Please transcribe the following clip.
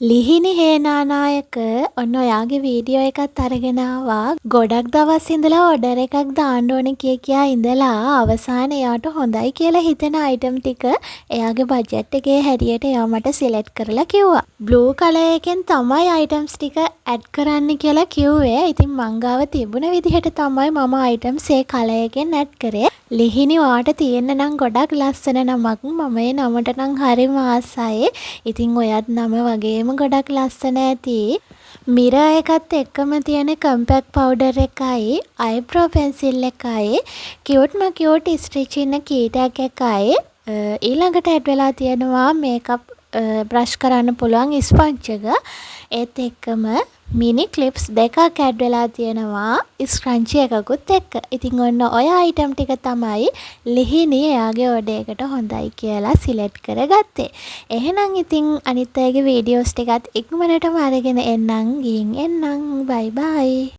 ලිහිණි හේනානායක ඔන්න ඔයාගේ වීඩියෝ එකත් අරගෙන ආවා. ගොඩක් දවස් ඉඳලා ඕඩර් එකක් දාන්න ඕනේ කියා ඉඳලා අවසානයේ එයාට හොඳයි කියලා හිතෙන අයිටම් ටික එයාගේ බජට් එකේ හැටියට එයා මට සිලෙක්ට් කරලා කිව්වා. බ්ලූ කලර් එකෙන් තමයි අයිටම්ස් ටික ඇඩ් කරන්න කියලා කිව්වේ. ඉතින් මං ගාව තිබුණ විදිහට තමයි මම අයිටම්ස් ඒ කලර් එකෙන් ඇඩ් කරේ. ලිහිණි වාට තියෙන්න නම් ගොඩක් ලස්සන නමක්. මම ඒ නමට නම් හරිම ආසයි. ඉතින් ඔයත් නම වගේම ගොඩක් ලස්සන ඇති. මිරර් එකත් එක්කම තියෙන කම්පැක්ට් පවුඩර් එකයි අයිබ්‍රෝ පෙන්සිල් එකයි කියුට්ම කියුට් ස්ටිච් කී ටැග් එකයි ඊළඟට ඇඩ් වෙලා තියෙනවා මේකප් බ්‍රෂ් කරන්න පුළුවන් ස්පන්ජ් එක. ඒත් එක්කම මිනි ක්ලිප්ස් දෙකක් ඇඩ් වෙලා තියෙනවා ස්ක්‍රන්චි එකකුත් එක්ක. ඉතින් ඔන්න ඔය අයිටම් ටික තමයි ලිහිණි එයාගේ ඕඩර් එකට හොඳයි කියලා සිලෙක්ට් කරගත්තේ. එහෙනම් ඉතින් අනිත් අයගේ වීඩියෝස් ටිකත් ඉක්මනටම අරගෙන එන්නම්. ගිහින් එන්නම්. බයි බයි.